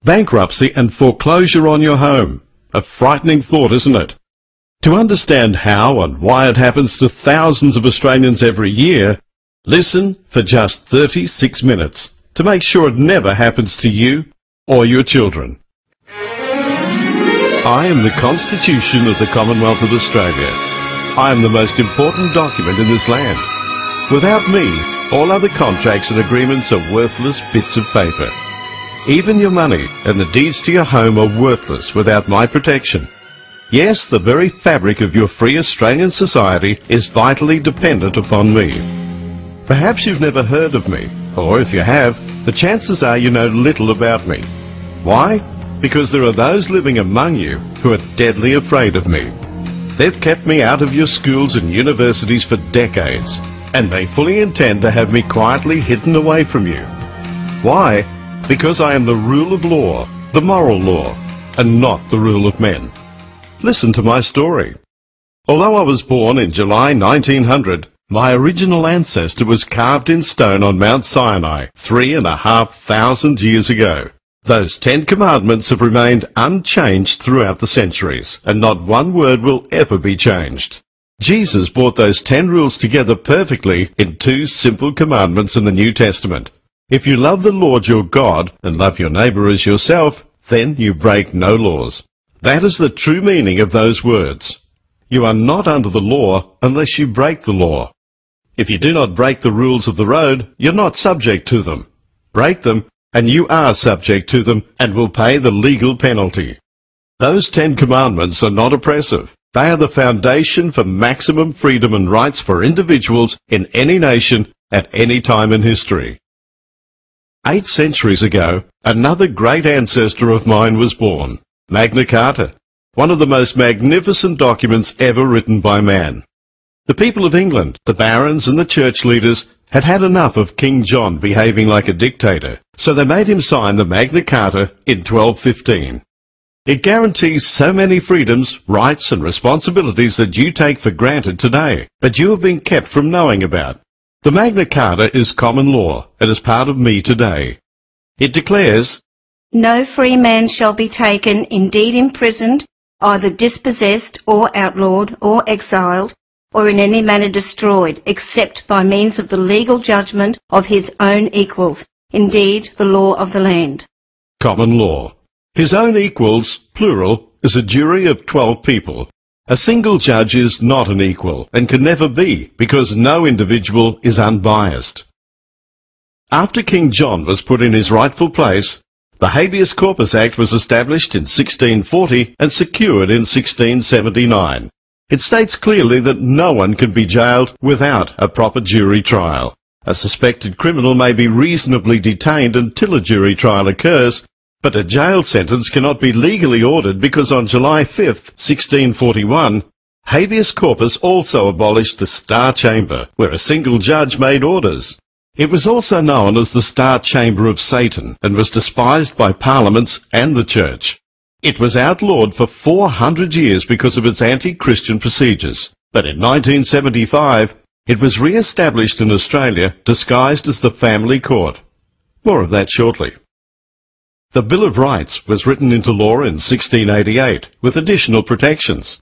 Bankruptcy and foreclosure on your home. A frightening thought, isn't it? To understand how and why it happens to thousands of Australians every year, listen for just 36 minutes to make sure it never happens to you or your children. I am the Constitution of the Commonwealth of Australia. I am the most important document in this land. Without me, all other contracts and agreements are worthless bits of paper. Even your money and the deeds to your home are worthless without my protection. Yes, the very fabric of your free Australian society is vitally dependent upon me. Perhaps you've never heard of me, or if you have, the chances are you know little about me. Why? Because there are those living among you who are deadly afraid of me. They've kept me out of your schools and universities for decades, and they fully intend to have me quietly hidden away from you. Why? Because I am the rule of law, the moral law, and not the rule of men. Listen to my story. Although I was born in July 1900, my original ancestor was carved in stone on Mount Sinai 3,500 years ago. Those 10 commandments have remained unchanged throughout the centuries, and not one word will ever be changed. Jesus brought those 10 rules together perfectly in 2 simple commandments in the New Testament. If you love the Lord your God and love your neighbour as yourself, then you break no laws. That is the true meaning of those words. You are not under the law unless you break the law. If you do not break the rules of the road, you're not subject to them. Break them, and you are subject to them and will pay the legal penalty. Those 10 commandments are not oppressive. They are the foundation for maximum freedom and rights for individuals in any nation at any time in history. 8 centuries ago, another great ancestor of mine was born. Magna Carta, one of the most magnificent documents ever written by man. The people of England, the barons and the church leaders, had had enough of King John behaving like a dictator, so they made him sign the Magna Carta in 1215. It guarantees so many freedoms, rights and responsibilities that you take for granted today, but you have been kept from knowing about. The Magna Carta is common law and is part of me today. It declares, "No free man shall be taken, indeed imprisoned, either dispossessed or outlawed or exiled, or in any manner destroyed, except by means of the legal judgment of his own equals, indeed the law of the land." Common law. His own equals, plural, is a jury of 12 people. A single judge is not an equal and can never be because no individual is unbiased. After King John was put in his rightful place, the Habeas Corpus Act was established in 1640 and secured in 1679. It states clearly that no one can be jailed without a proper jury trial. A suspected criminal may be reasonably detained until a jury trial occurs, but a jail sentence cannot be legally ordered because on July 5, 1641, Habeas Corpus also abolished the Star Chamber, where a single judge made orders. It was also known as the Star Chamber of Satan and was despised by parliaments and the church. It was outlawed for 400 years because of its anti-Christian procedures, but in 1975 it was re-established in Australia disguised as the family court. More of that shortly. The Bill of Rights was written into law in 1688 with additional protections.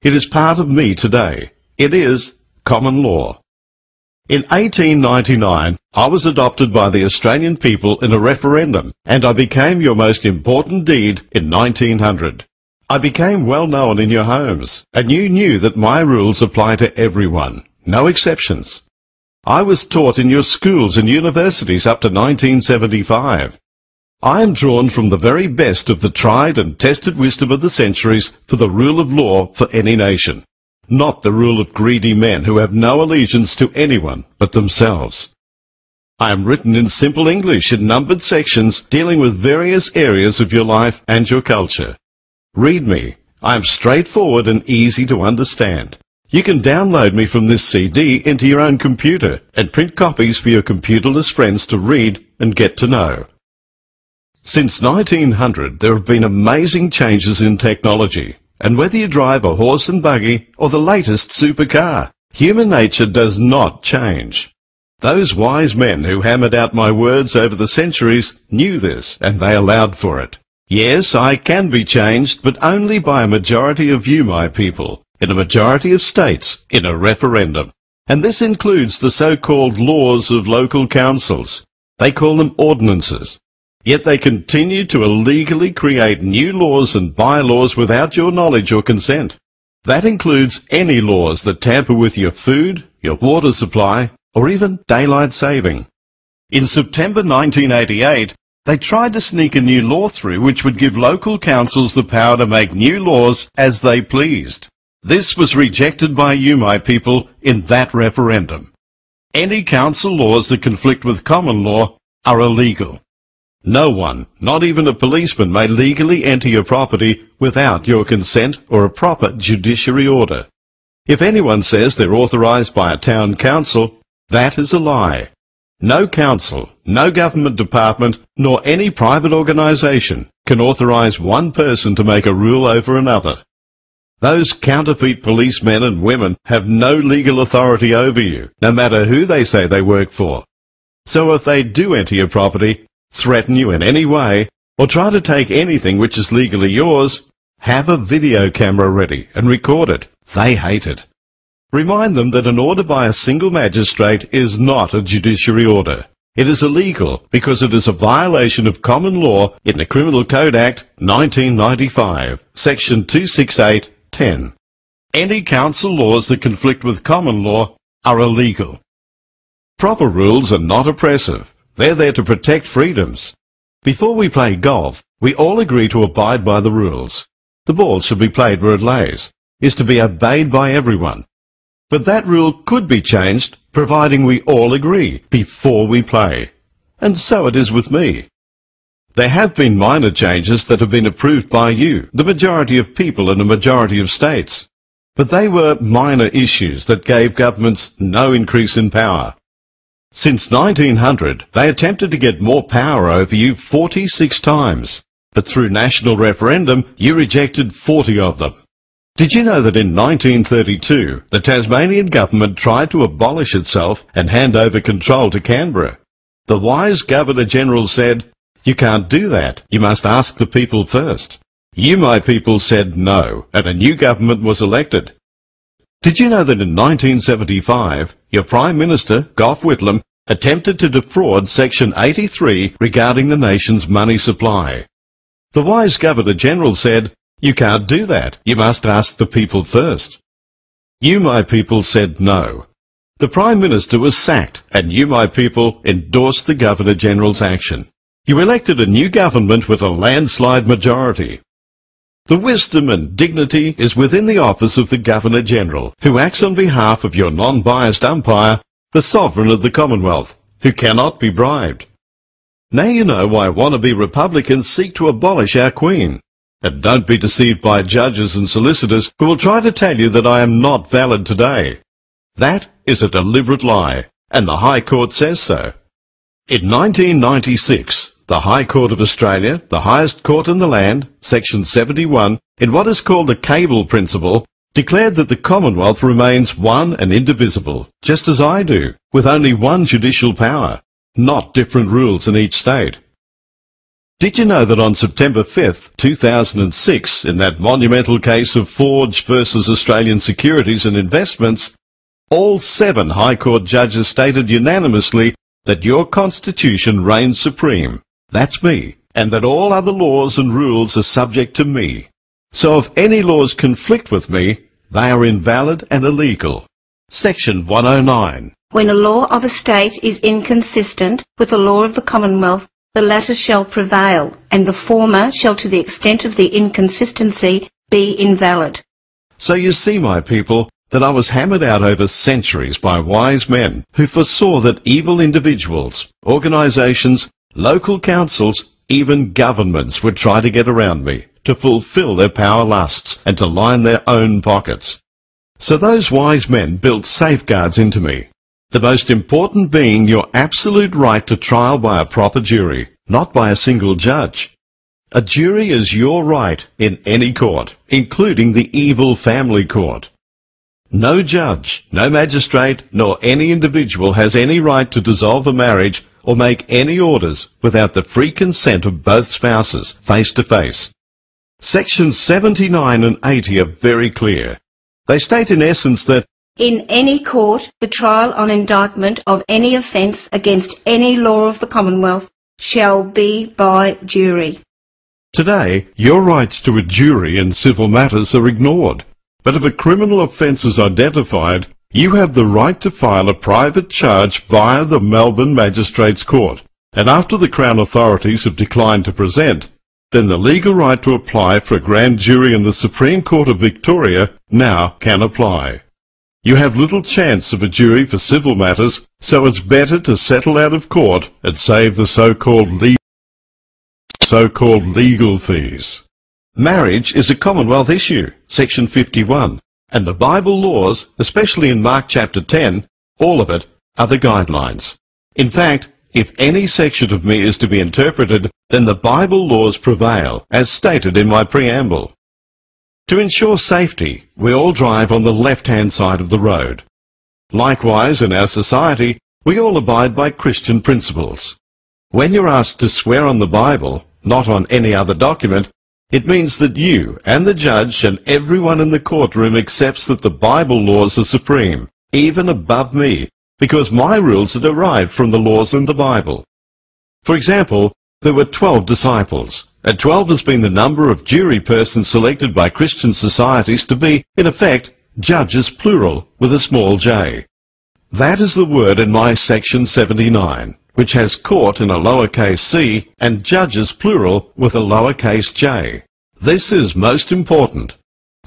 It is part of me today. It is common law. In 1899, I was adopted by the Australian people in a referendum, and I became your most important deed in 1900. I became well known in your homes, and you knew that my rules apply to everyone, no exceptions. I was taught in your schools and universities up to 1975. I am drawn from the very best of the tried and tested wisdom of the centuries for the rule of law for any nation, not the rule of greedy men who have no allegiance to anyone but themselves. I am written in simple English in numbered sections dealing with various areas of your life and your culture. Read me. I am straightforward and easy to understand. You can download me from this CD into your own computer and print copies for your computerless friends to read and get to know. Since 1900, there have been amazing changes in technology, and whether you drive a horse and buggy or the latest supercar, human nature does not change. Those wise men who hammered out my words over the centuries knew this, and they allowed for it. Yes, I can be changed, but only by a majority of you, my people, in a majority of states, in a referendum. And this includes the so-called laws of local councils. They call them ordinances. Yet they continue to illegally create new laws and bylaws without your knowledge or consent. That includes any laws that tamper with your food, your water supply, or even daylight saving. In September 1988, they tried to sneak a new law through which would give local councils the power to make new laws as they pleased. This was rejected by you, my people, in that referendum. Any council laws that conflict with common law are illegal. No one, not even a policeman, may legally enter your property without your consent or a proper judiciary order. If anyone says they're authorised by a town council, that is a lie. No council, no government department, nor any private organisation can authorise one person to make a rule over another. Those counterfeit policemen and women have no legal authority over you, no matter who they say they work for. So if they do enter your property, threaten you in any way, or try to take anything which is legally yours, have a video camera ready and record it. They hate it. Remind them that an order by a single magistrate is not a judiciary order. It is illegal because it is a violation of common law in the Criminal Code Act 1995, Section 268(10). Any council laws that conflict with common law are illegal. Proper rules are not oppressive. They're there to protect freedoms. Before we play golf, we all agree to abide by the rules. The ball should be played where it lays, is to be obeyed by everyone. But that rule could be changed, providing we all agree before we play. And so it is with me. There have been minor changes that have been approved by you, the majority of people in a majority of states. But they were minor issues that gave governments no increase in power. Since 1900, they attempted to get more power over you 46 times. But through national referendum, you rejected 40 of them. Did you know that in 1932, the Tasmanian government tried to abolish itself and hand over control to Canberra? The wise Governor-General said, "You can't do that. You must ask the people first." You, my people, said no, and a new government was elected. Did you know that in 1975, your Prime Minister, Gough Whitlam, attempted to defraud Section 83 regarding the nation's money supply? The wise Governor-General said, "You can't do that. You must ask the people first." You, my people, said no. The Prime Minister was sacked, and you, my people, endorsed the Governor-General's action. You elected a new government with a landslide majority. The wisdom and dignity is within the office of the Governor-General, who acts on behalf of your non-biased umpire, the Sovereign of the Commonwealth, who cannot be bribed. Now you know why wannabe Republicans seek to abolish our Queen. And don't be deceived by judges and solicitors who will try to tell you that I am not valid today. That is a deliberate lie, and the High Court says so. In 1996, the High Court of Australia, the highest court in the land, Section 71, in what is called the Cable Principle, declared that the Commonwealth remains one and indivisible, just as I do, with only one judicial power, not different rules in each state. Did you know that on September 5th, 2006, in that monumental case of Forge versus Australian Securities and Investments, all 7 High Court judges stated unanimously that your Constitution reigns supreme, that's me, and that all other laws and rules are subject to me. So if any laws conflict with me, they are invalid and illegal. Section 109. When a law of a state is inconsistent with the law of the Commonwealth, the latter shall prevail, and the former shall, to the extent of the inconsistency, be invalid. So you see, my people, that I was hammered out over centuries by wise men who foresaw that evil individuals, organisations, local councils, even governments would try to get around me, to fulfil their power lusts and to line their own pockets. So those wise men built safeguards into me, the most important being your absolute right to trial by a proper jury, not by a single judge. A jury is your right in any court, including the evil family court. No judge, no magistrate, nor any individual has any right to dissolve a marriage or make any orders without the free consent of both spouses, face to face. Sections 79 and 80 are very clear. They state in essence that in any court, the trial on indictment of any offence against any law of the Commonwealth shall be by jury. today your rights to a jury in civil matters are ignored. But if a criminal offence is identified, you have the right to file a private charge via the Melbourne Magistrates Court. And after the Crown authorities have declined to present, then the legal right to apply for a grand jury in the Supreme Court of Victoria now can apply. You have little chance of a jury for civil matters, so it's better to settle out of court and save the so-called legal fees. Marriage is a Commonwealth issue, Section 51, and the Bible laws, especially in Mark chapter 10, all of it, are the guidelines. In fact, if any section of me is to be interpreted, then the Bible laws prevail, as stated in my preamble. To ensure safety, we all drive on the left-hand side of the road. Likewise, in our society, we all abide by Christian principles. When you're asked to swear on the Bible, not on any other document, it means that you and the judge and everyone in the courtroom accepts that the Bible laws are supreme, even above me, because my rules are derived from the laws in the Bible. For example, there were 12 disciples, and 12 has been the number of jury persons selected by Christian societies to be, in effect, judges plural with a small j. That is the word in my section 79, which has court in a lowercase c and judges plural with a lowercase j. This is most important.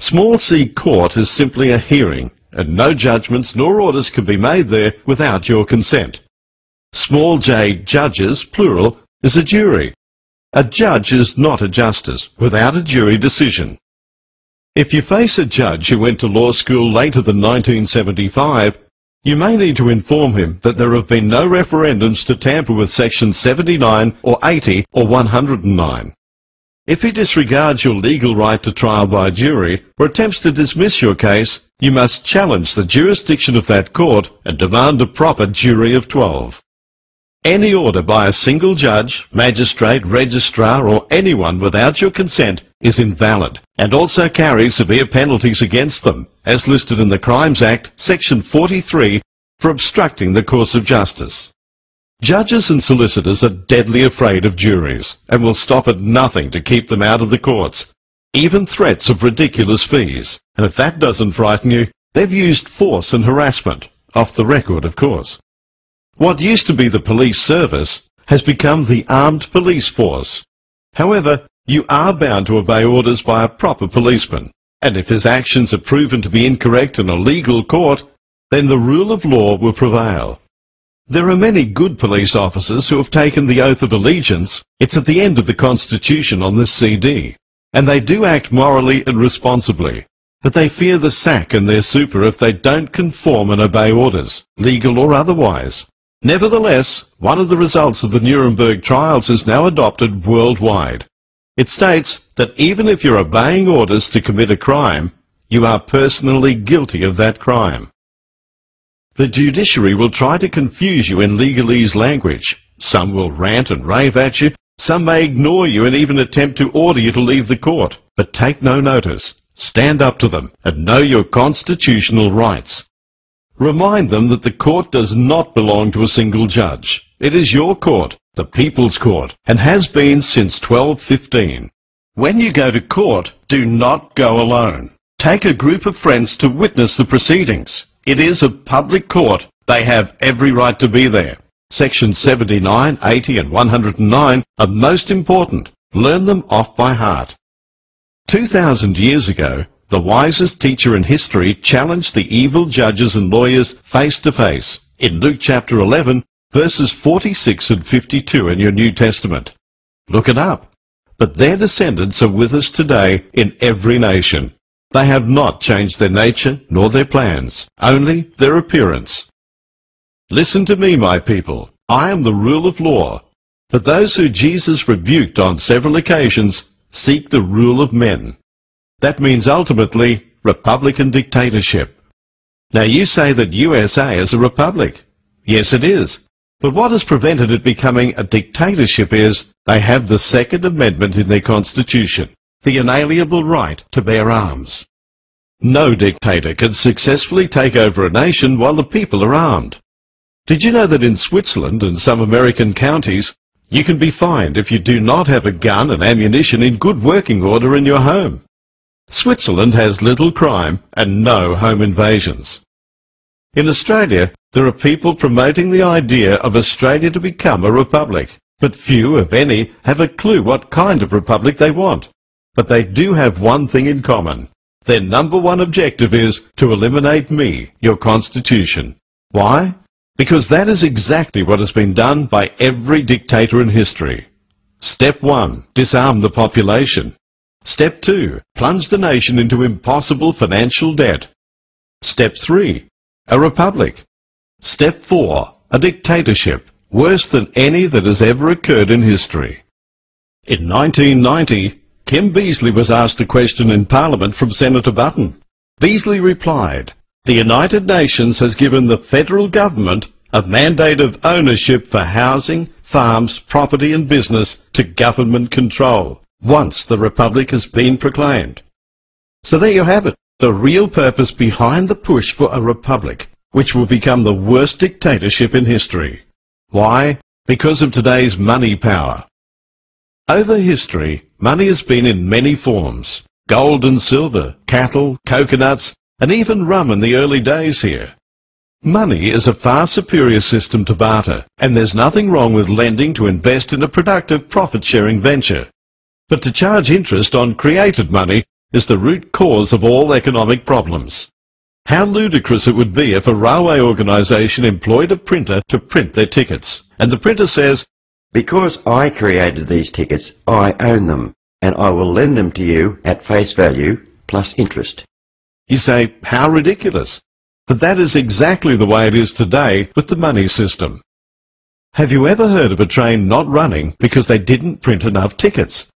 Small c court is simply a hearing, and no judgments nor orders can be made there without your consent. Small j judges plural is a jury. A judge is not a justice without a jury decision. If you face a judge who went to law school later than 1975, you may need to inform him that there have been no referendums to tamper with Section 79 or 80 or 109. If he disregards your legal right to trial by jury or attempts to dismiss your case, you must challenge the jurisdiction of that court and demand a proper jury of 12. Any order by a single judge, magistrate, registrar or anyone without your consent is invalid and also carries severe penalties against them, as listed in the Crimes Act, Section 43, for obstructing the course of justice. Judges and solicitors are deadly afraid of juries and will stop at nothing to keep them out of the courts, even threats of ridiculous fees. And if that doesn't frighten you, they've used force and harassment, off the record of course. What used to be the police service has become the armed police force. However, you are bound to obey orders by a proper policeman, and if his actions are proven to be incorrect in a legal court, then the rule of law will prevail. There are many good police officers who have taken the oath of allegiance. It's at the end of the Constitution on this CD, and they do act morally and responsibly, but they fear the sack and their super if they don't conform and obey orders, legal or otherwise. Nevertheless, one of the results of the Nuremberg trials is now adopted worldwide. It states that even if you're obeying orders to commit a crime, you are personally guilty of that crime. The judiciary will try to confuse you in legalese language. Some will rant and rave at you, some may ignore you and even attempt to order you to leave the court. But take no notice. Stand up to them and know your constitutional rights. Remind them that the court does not belong to a single judge. It is your court, the People's Court, and has been since 1215. When you go to court, do not go alone. Take a group of friends to witness the proceedings. It is a public court. They have every right to be there. Sections 79, 80 and 109 are most important. Learn them off by heart. 2,000 years ago, the wisest teacher in history challenged the evil judges and lawyers face to face in Luke chapter 11, verses 46 and 52 in your New Testament. Look it up. But their descendants are with us today in every nation. They have not changed their nature nor their plans, only their appearance. Listen to me, my people. I am the rule of law. But those who Jesus rebuked on several occasions seek the rule of men. That means ultimately Republican dictatorship. Now you say that USA is a republic. Yes, it is. But what has prevented it becoming a dictatorship is they have the Second Amendment in their constitution, the inalienable right to bear arms. No dictator can successfully take over a nation while the people are armed. Did you know that in Switzerland and some American counties, you can be fined if you do not have a gun and ammunition in good working order in your home? Switzerland has little crime and no home invasions. In Australia, there are people promoting the idea of Australia to become a republic, but few, if any, have a clue what kind of republic they want. But they do have one thing in common. Their number one objective is to eliminate me, your constitution. Why? Because that is exactly what has been done by every dictator in history. Step 1, disarm the population. Step 2, plunge the nation into impossible financial debt. Step 3, a republic. Step 4, a dictatorship, worse than any that has ever occurred in history. In 1990, Kim Beazley was asked a question in Parliament from Senator Button. Beazley replied, "The United Nations has given the federal government a mandate of ownership for housing, farms, property and business to government control, once the Republic has been proclaimed." So there you have it, the real purpose behind the push for a republic, which will become the worst dictatorship in history. Why? Because of today's money power. Over history, money has been in many forms. Gold and silver, cattle, coconuts, and even rum in the early days here. Money is a far superior system to barter, and there's nothing wrong with lending to invest in a productive profit-sharing venture. But to charge interest on created money is the root cause of all economic problems. How ludicrous it would be if a railway organisation employed a printer to print their tickets, and the printer says, "Because I created these tickets, I own them, and I will lend them to you at face value plus interest." You say, how ridiculous. But that is exactly the way it is today with the money system. Have you ever heard of a train not running because they didn't print enough tickets?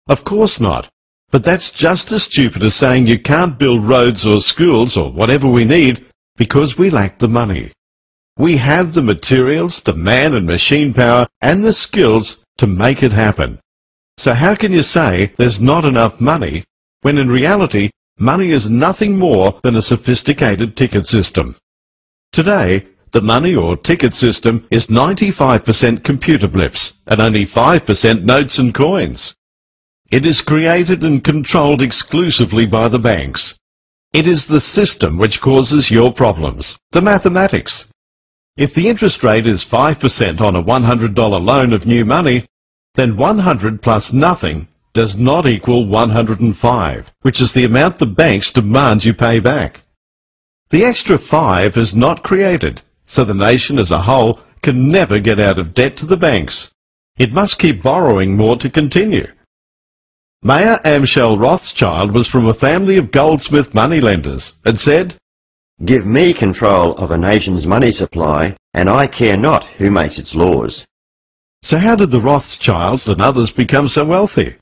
Of course not. But that's just as stupid as saying you can't build roads or schools or whatever we need because we lack the money. We have the materials, the man and machine power and the skills to make it happen. So how can you say there's not enough money when in reality money is nothing more than a sophisticated ticket system? Today, the money or ticket system is 95% computer blips and only 5% notes and coins. It is created and controlled exclusively by the banks. It is the system which causes your problems, the mathematics. If the interest rate is 5% on a $100 loan of new money, then 100 plus nothing does not equal 105, which is the amount the banks demand you pay back. The extra 5 is not created, so the nation as a whole can never get out of debt to the banks. It must keep borrowing more to continue. Mayor Amschel Rothschild was from a family of goldsmith moneylenders and said, "Give me control of a nation's money supply, and I care not who makes its laws." So how did the Rothschilds and others become so wealthy?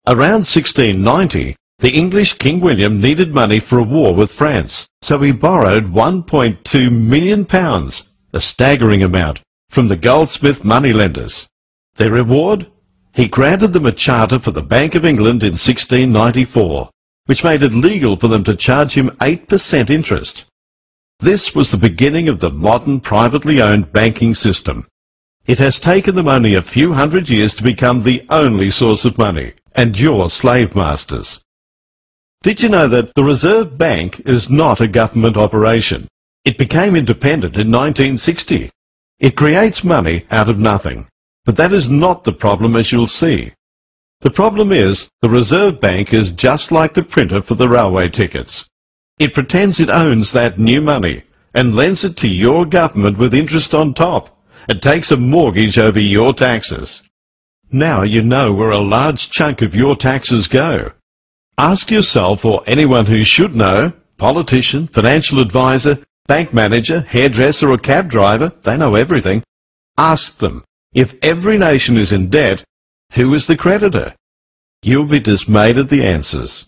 Around 1690, the English King William needed money for a war with France, so he borrowed £1.2 million, a staggering amount, from the goldsmith moneylenders. Their reward? He granted them a charter for the Bank of England in 1694, which made it legal for them to charge him 8% interest. This was the beginning of the modern privately owned banking system. It has taken them only a few hundred years to become the only source of money, and your slave masters. Did you know that the Reserve Bank is not a government operation? It became independent in 1960. It creates money out of nothing. But that is not the problem, as you'll see. The problem is the Reserve Bank is just like the printer for the railway tickets. It pretends it owns that new money and lends it to your government with interest on top and takes a mortgage over your taxes. Now you know where a large chunk of your taxes go. Ask yourself or anyone who should know, politician, financial advisor, bank manager, hairdresser or cab driver, they know everything. Ask them, if every nation is in debt, who is the creditor? You'll be dismayed at the answers.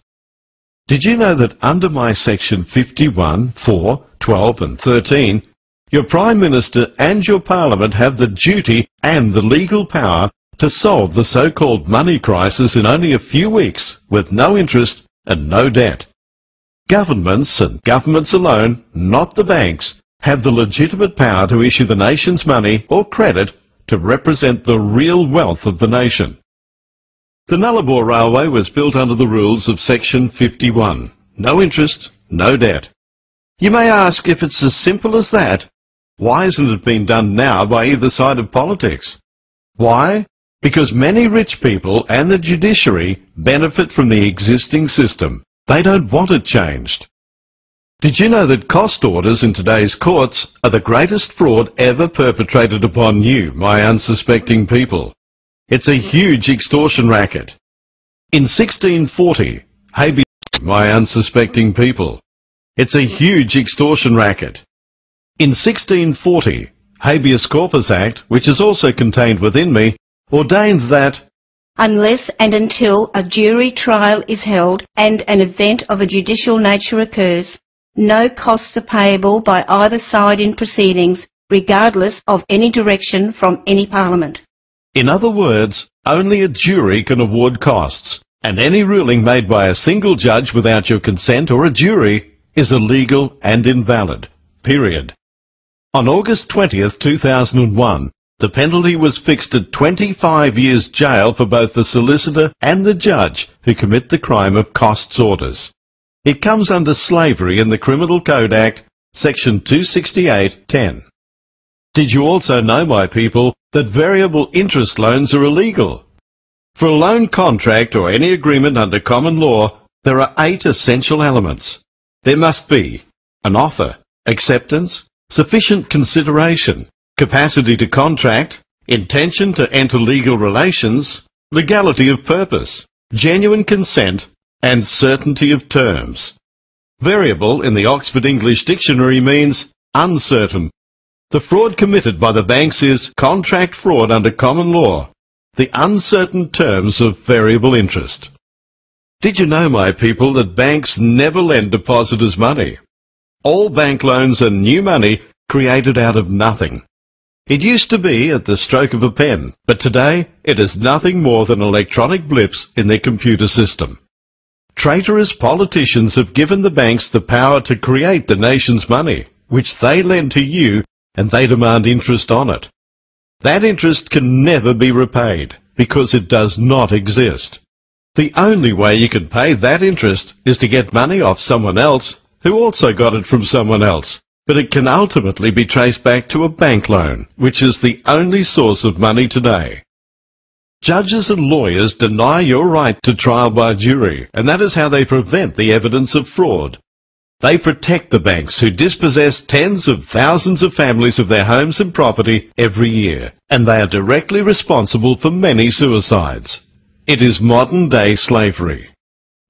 Did you know that under my section 51, 4, 12 and 13, Your Prime Minister and your Parliament have the duty and the legal power to solve the so-called money crisis in only a few weeks with no interest and no debt. Governments, and governments alone, not the banks, have the legitimate power to issue the nation's money or credit to represent the real wealth of the nation. The Nullarbor Railway was built under the rules of Section 51. No interest, no debt. You may ask, if it's as simple as that, why isn't it being done now by either side of politics? Why? Because many rich people and the judiciary benefit from the existing system. They don't want it changed. Did you know that cost orders in today's courts are the greatest fraud ever perpetrated upon you, my unsuspecting people? It's a huge extortion racket. In 1640, habeas, my unsuspecting people. It's a huge extortion racket. In 1640, Habeas Corpus Act, which is also contained within me, ordained that unless and until a jury trial is held and an event of a judicial nature occurs, no costs are payable by either side in proceedings, regardless of any direction from any Parliament. In other words, only a jury can award costs, and any ruling made by a single judge without your consent or a jury is illegal and invalid. Period. On August 20th, 2001, the penalty was fixed at 25 years jail for both the solicitor and the judge who commit the crime of costs orders. It comes under slavery in the Criminal Code Act, Section 268(10). Did you also know, my people, that variable interest loans are illegal? For a loan contract or any agreement under common law, there are 8 essential elements. There must be an offer, acceptance, sufficient consideration, capacity to contract, intention to enter legal relations, legality of purpose, genuine consent, and certainty of terms. Variable in the Oxford English Dictionary means uncertain. The fraud committed by the banks is contract fraud under common law, the uncertain terms of variable interest. Did you know, my people, that banks never lend depositors money? All bank loans are new money created out of nothing. It used to be at the stroke of a pen, but today it is nothing more than electronic blips in their computer system. Traitorous politicians have given the banks the power to create the nation's money, which they lend to you, and they demand interest on it. That interest can never be repaid, because it does not exist. The only way you can pay that interest is to get money off someone else, who also got it from someone else. But it can ultimately be traced back to a bank loan, which is the only source of money today. Judges and lawyers deny your right to trial by jury, and that is how they prevent the evidence of fraud. They protect the banks who dispossess tens of thousands of families of their homes and property every year, and they are directly responsible for many suicides. It is modern-day slavery.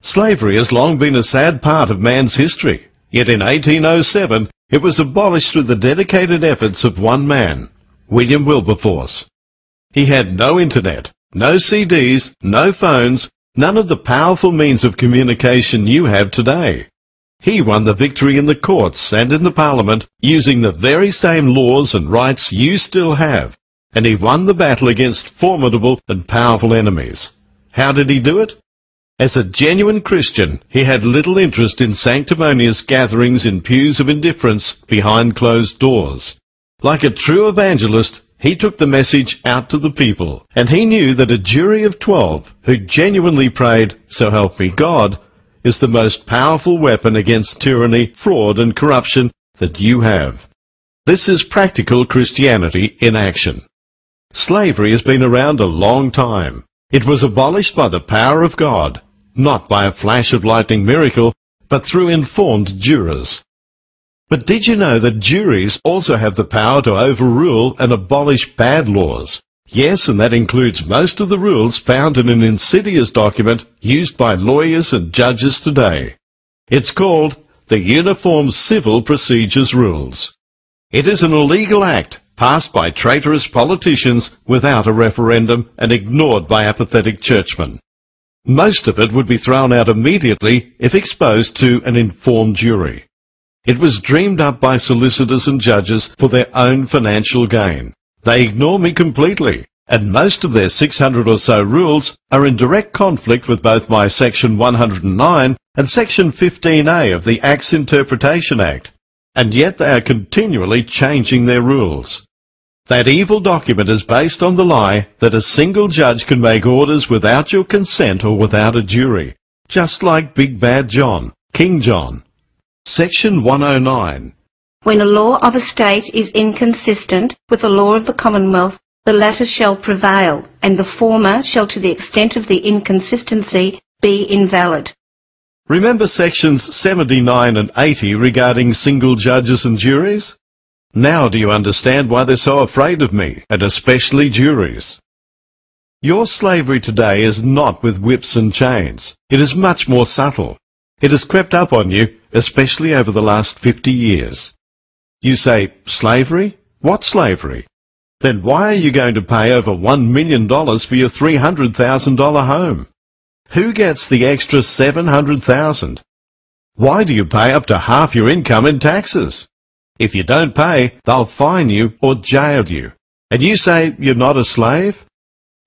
Slavery has long been a sad part of man's history, yet in 1807 it was abolished through the dedicated efforts of one man, William Wilberforce. He had no internet, no CDs, no phones, none of the powerful means of communication you have today. He won the victory in the courts and in the Parliament using the very same laws and rights you still have, and he won the battle against formidable and powerful enemies. How did he do it? As a genuine Christian, he had little interest in sanctimonious gatherings in pews of indifference behind closed doors. Like a true evangelist, he took the message out to the people, and he knew that a jury of 12 who genuinely prayed, "So help me God," is the most powerful weapon against tyranny, fraud and corruption that you have. This is practical Christianity in action. Slavery has been around a long time. It was abolished by the power of God, not by a flash of lightning miracle, but through informed jurors. But did you know that juries also have the power to overrule and abolish bad laws? Yes, and that includes most of the rules found in an insidious document used by lawyers and judges today. It's called the Uniform Civil Procedures Rules. It is an illegal act passed by traitorous politicians without a referendum and ignored by apathetic churchmen. Most of it would be thrown out immediately if exposed to an informed jury. It was dreamed up by solicitors and judges for their own financial gain. They ignore me completely, and most of their 600 or so rules are in direct conflict with both my Section 109 and Section 15A of the Acts Interpretation Act, and yet they are continually changing their rules. That evil document is based on the lie that a single judge can make orders without your consent or without a jury, just like Big Bad John, King John. Section 109. When a law of a state is inconsistent with the law of the Commonwealth, the latter shall prevail, and the former shall to the extent of the inconsistency be invalid. Remember sections 79 and 80 regarding single judges and juries? Now do you understand why they're so afraid of me, and especially juries? Your slavery today is not with whips and chains. It is much more subtle. It has crept up on you, especially over the last 50 years. You say, slavery? What slavery? Then why are you going to pay over $1 million for your $300,000 home? Who gets the extra $700,000? Why do you pay up to half your income in taxes? If you don't pay, they'll fine you or jail you. And you say you're not a slave?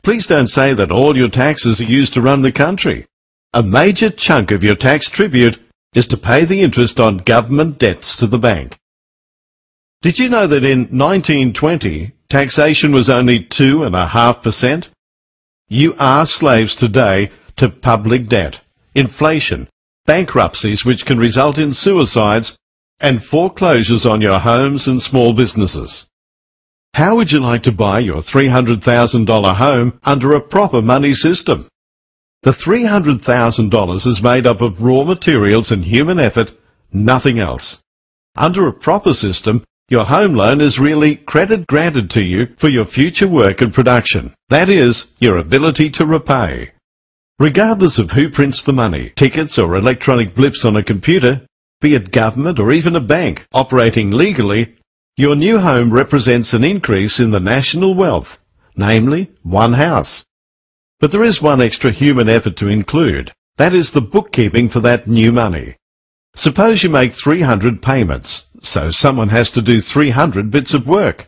Please don't say that all your taxes are used to run the country. A major chunk of your tax tribute is to pay the interest on government debts to the bank. Did you know that in 1920, taxation was only 2.5%? You are slaves today to public debt, inflation, bankruptcies which can result in suicides, and foreclosures on your homes and small businesses. How would you like to buy your $300,000 home under a proper money system? The $300,000 is made up of raw materials and human effort, nothing else. Under a proper system, your home loan is really credit granted to you for your future work and production. That is, your ability to repay. Regardless of who prints the money, tickets or electronic blips on a computer, be it government or even a bank operating legally, your new home represents an increase in the national wealth, namely one house. But there is one extra human effort to include. That is the bookkeeping for that new money. Suppose you make 300 payments, so someone has to do 300 bits of work.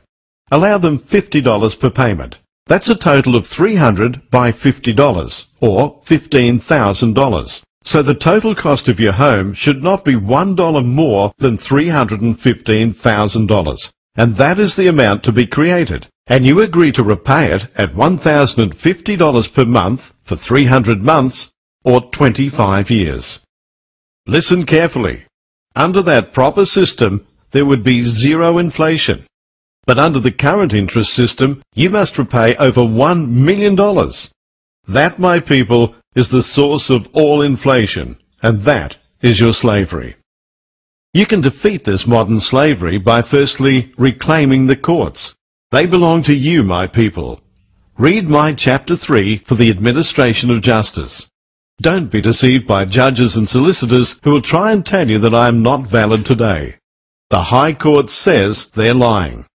Allow them $50 per payment. That's a total of 300 by $50, or $15,000. So the total cost of your home should not be $1 more than $315,000. And that is the amount to be created. And you agree to repay it at $1,050 per month for 300 months, or 25 years. Listen carefully. Under that proper system, there would be zero inflation. But under the current interest system, you must repay over $1 million. That, my people, is the source of all inflation, and that is your slavery. You can defeat this modern slavery by firstly reclaiming the courts. They belong to you, my people. Read my Chapter 3 for the administration of justice. Don't be deceived by judges and solicitors who will try and tell you that I am not valid today. The High Court says they're lying.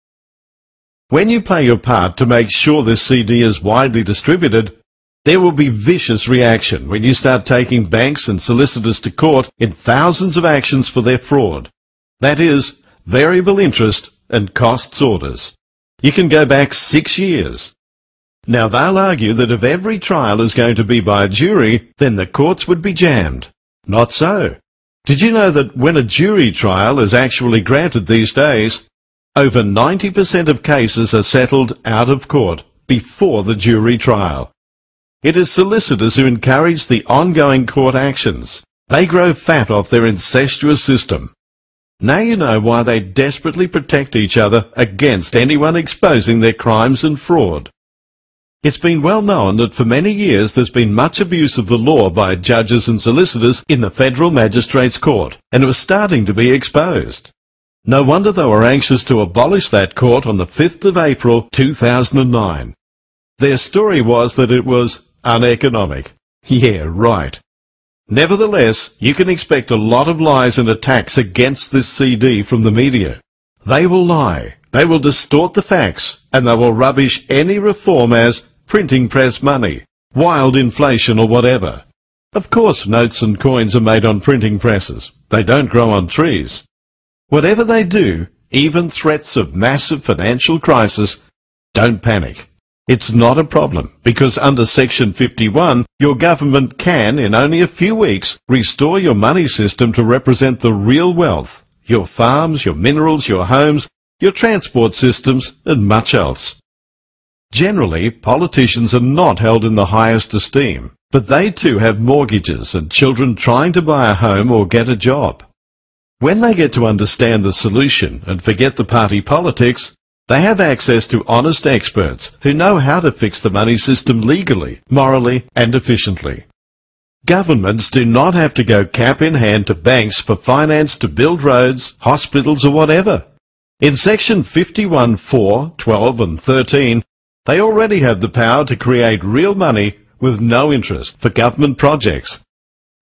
When you play your part to make sure this CD is widely distributed, there will be vicious reaction when you start taking banks and solicitors to court in thousands of actions for their fraud. That is, variable interest and costs orders. You can go back 6 years. Now they'll argue that if every trial is going to be by a jury, then the courts would be jammed. Not so. Did you know that when a jury trial is actually granted these days, over 90% of cases are settled out of court before the jury trial? It is solicitors who encourage the ongoing court actions. They grow fat off their incestuous system. Now you know why they desperately protect each other against anyone exposing their crimes and fraud. It's been well known that for many years there's been much abuse of the law by judges and solicitors in the Federal Magistrates Court, and it was starting to be exposed. No wonder they were anxious to abolish that court on the 5th of April 2009. Their story was that it was uneconomic. Yeah, right. Nevertheless, you can expect a lot of lies and attacks against this CD from the media. They will lie, they will distort the facts, and they will rubbish any reform as printing press money, wild inflation or whatever. Of course notes and coins are made on printing presses. They don't grow on trees. Whatever they do, even threats of massive financial crisis, don't panic. It's not a problem, because under Section 51, your government can, in only a few weeks, restore your money system to represent the real wealth, your farms, your minerals, your homes, your transport systems, and much else. Generally, politicians are not held in the highest esteem, but they too have mortgages and children trying to buy a home or get a job. When they get to understand the solution and forget the party politics, they have access to honest experts who know how to fix the money system legally, morally and efficiently. Governments do not have to go cap in hand to banks for finance to build roads, hospitals or whatever. In Section 51(4), 12 and 13, they already have the power to create real money with no interest for government projects.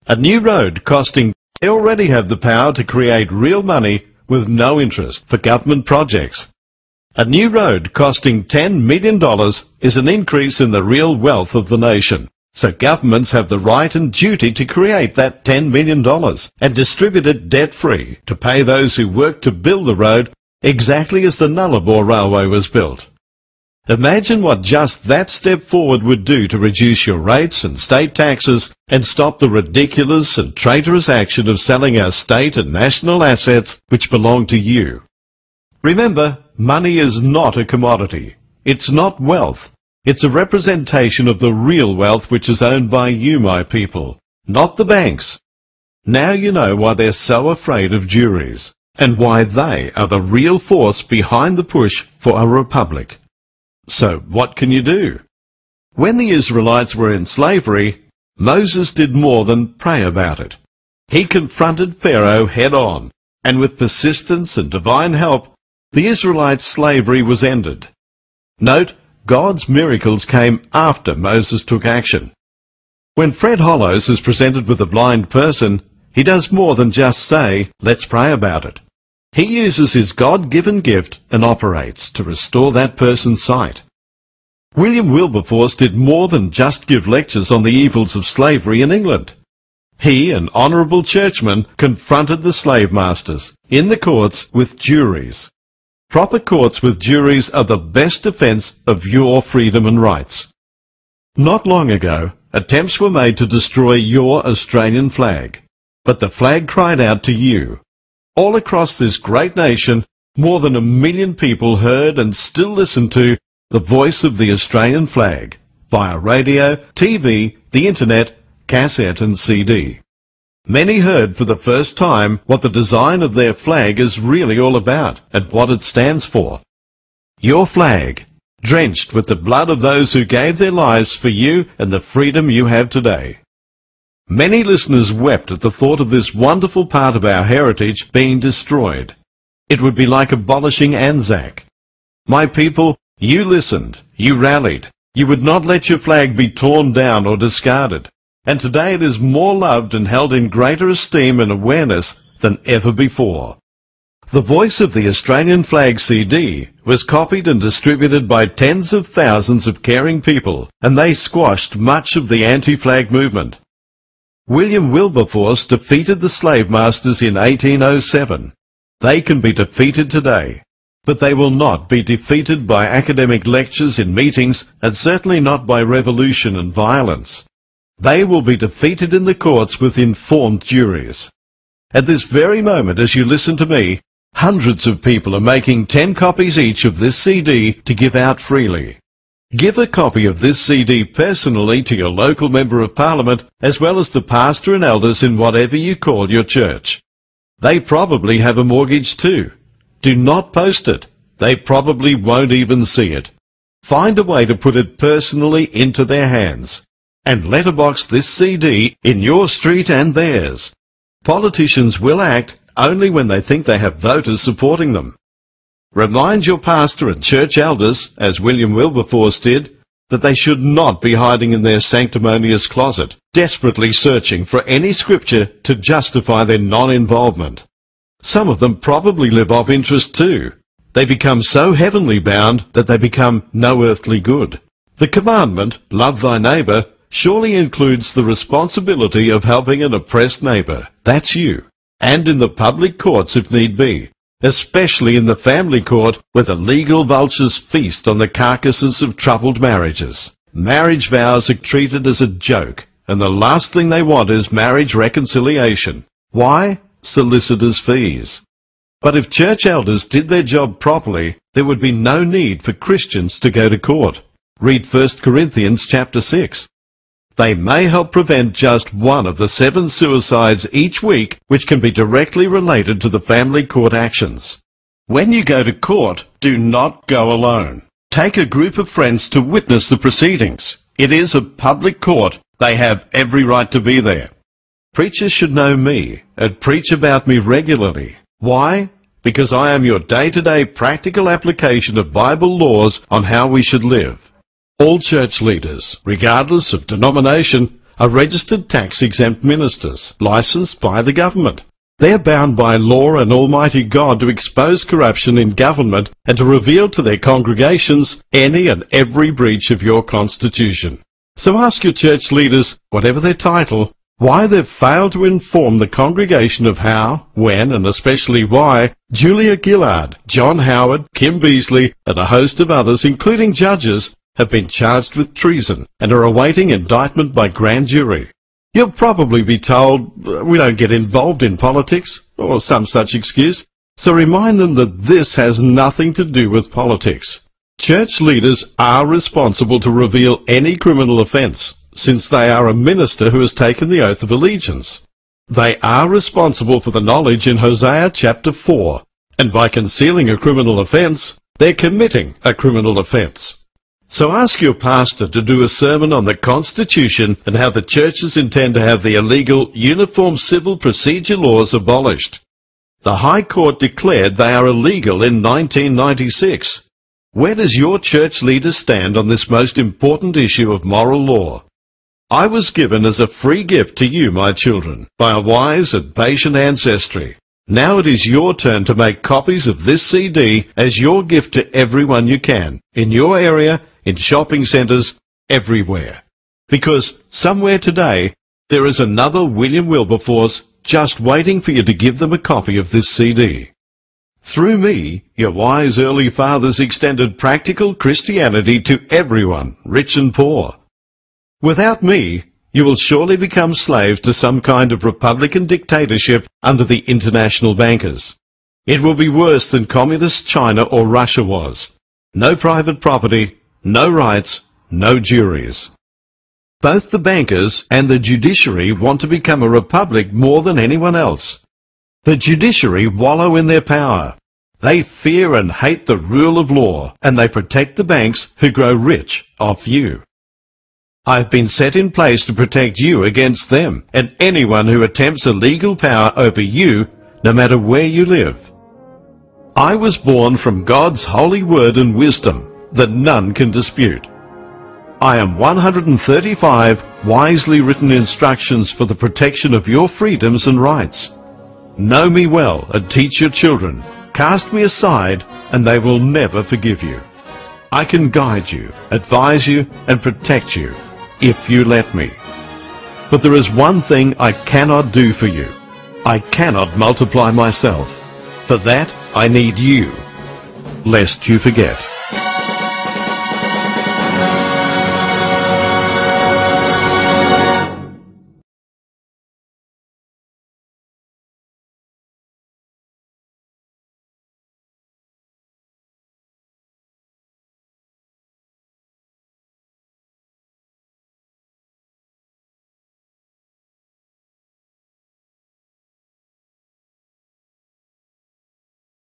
A new road costing... They already have the power to create real money with no interest for government projects. A new road costing $10 million is an increase in the real wealth of the nation. So governments have the right and duty to create that $10 million and distribute it debt-free to pay those who worked to build the road exactly as the Nullarbor Railway was built. Imagine what just that step forward would do to reduce your rates and state taxes and stop the ridiculous and traitorous action of selling our state and national assets which belong to you. Remember, money is not a commodity. It's not wealth. It's a representation of the real wealth which is owned by you, my people, not the banks. Now you know why they're so afraid of juries, and why they are the real force behind the push for a republic. So what can you do? When the Israelites were in slavery, Moses did more than pray about it. He confronted Pharaoh head on, and with persistence and divine help, the Israelites' slavery was ended. Note, God's miracles came after Moses took action. When Fred Hollows is presented with a blind person, he does more than just say, let's pray about it. He uses his God-given gift and operates to restore that person's sight. William Wilberforce did more than just give lectures on the evils of slavery in England. He, an honourable churchman, confronted the slave masters in the courts with juries. Proper courts with juries are the best defence of your freedom and rights. Not long ago, attempts were made to destroy your Australian flag, but the flag cried out to you. All across this great nation, more than 1 million people heard and still listen to the voice of the Australian flag via radio, TV, the internet, cassette and CD. Many heard for the first time what the design of their flag is really all about and what it stands for. Your flag, drenched with the blood of those who gave their lives for you and the freedom you have today. Many listeners wept at the thought of this wonderful part of our heritage being destroyed. It would be like abolishing Anzac. My people, you listened, you rallied. You would not let your flag be torn down or discarded. And today it is more loved and held in greater esteem and awareness than ever before. The voice of the Australian Flag CD was copied and distributed by tens of thousands of caring people, and they squashed much of the anti-flag movement. William Wilberforce defeated the slave masters in 1807. They can be defeated today, but they will not be defeated by academic lectures in meetings, and certainly not by revolution and violence. They will be defeated in the courts with informed juries. At this very moment, as you listen to me, hundreds of people are making 10 copies each of this CD to give out freely. Give a copy of this CD personally to your local Member of Parliament, as well as the pastor and elders in whatever you call your church. They probably have a mortgage too. Do not post it. They probably won't even see it. Find a way to put it personally into their hands. And letterbox this CD in your street and theirs. Politicians will act only when they think they have voters supporting them. Remind your pastor and church elders, as William Wilberforce did, that they should not be hiding in their sanctimonious closet, desperately searching for any scripture to justify their non-involvement. Some of them probably live off interest too. They become so heavenly bound that they become no earthly good. The commandment, love thy neighbour, surely includes the responsibility of helping an oppressed neighbour. That's you. And in the public courts if need be. especially in the family court where the legal vultures feast on the carcasses of troubled marriages. Marriage vows are treated as a joke, and the last thing they want is marriage reconciliation. Why? Solicitors' fees. But if church elders did their job properly, there would be no need for Christians to go to court. Read 1 Corinthians chapter 6. They may help prevent just one of the 7 suicides each week which can be directly related to the family court actions. When you go to court, do not go alone. Take a group of friends to witness the proceedings. It is a public court. They have every right to be there. Preachers should know me and preach about me regularly. Why? Because I am your day-to-day practical application of Bible laws on how we should live. All church leaders, regardless of denomination, are registered tax-exempt ministers, licensed by the government. They are bound by law and Almighty God to expose corruption in government and to reveal to their congregations any and every breach of your Constitution. So ask your church leaders, whatever their title, why they've failed to inform the congregation of how, when, and especially why Julia Gillard, John Howard, Kim Beazley, and a host of others, including judges, have been charged with treason and are awaiting indictment by grand jury. You'll probably be told, we don't get involved in politics, or some such excuse, so remind them that this has nothing to do with politics. Church leaders are responsible to reveal any criminal offence, since they are a minister who has taken the oath of allegiance. They are responsible for the knowledge in Hosea chapter 4, and by concealing a criminal offence, they're committing a criminal offence. So ask your pastor to do a sermon on the Constitution and how the churches intend to have the illegal Uniform Civil Procedure laws abolished. The High Court declared they are illegal in 1996. Where does your church leader stand on this most important issue of moral law? I was given as a free gift to you, my children, by a wise and patient ancestry. Now it is your turn to make copies of this CD as your gift to everyone you can, in your area, in shopping centres, everywhere. Because somewhere today, there is another William Wilberforce just waiting for you to give them a copy of this CD. Through me, your wise early fathers extended practical Christianity to everyone, rich and poor. Without me, you will surely become slaves to some kind of Republican dictatorship under the international bankers. It will be worse than communist China or Russia was. No private property, no rights, no juries. Both the bankers and the judiciary want to become a republic more than anyone else. The judiciary wallow in their power. They fear and hate the rule of law, and they protect the banks who grow rich off you. I've been set in place to protect you against them and anyone who attempts a legal power over you, no matter where you live. I was born from God's holy word and wisdom that none can dispute. I am 135 wisely written instructions for the protection of your freedoms and rights. Know me well and teach your children. Cast me aside and they will never forgive you. I can guide you, advise you, and protect you if you let me. But there is one thing I cannot do for you. I cannot multiply myself. For that, I need you, lest you forget.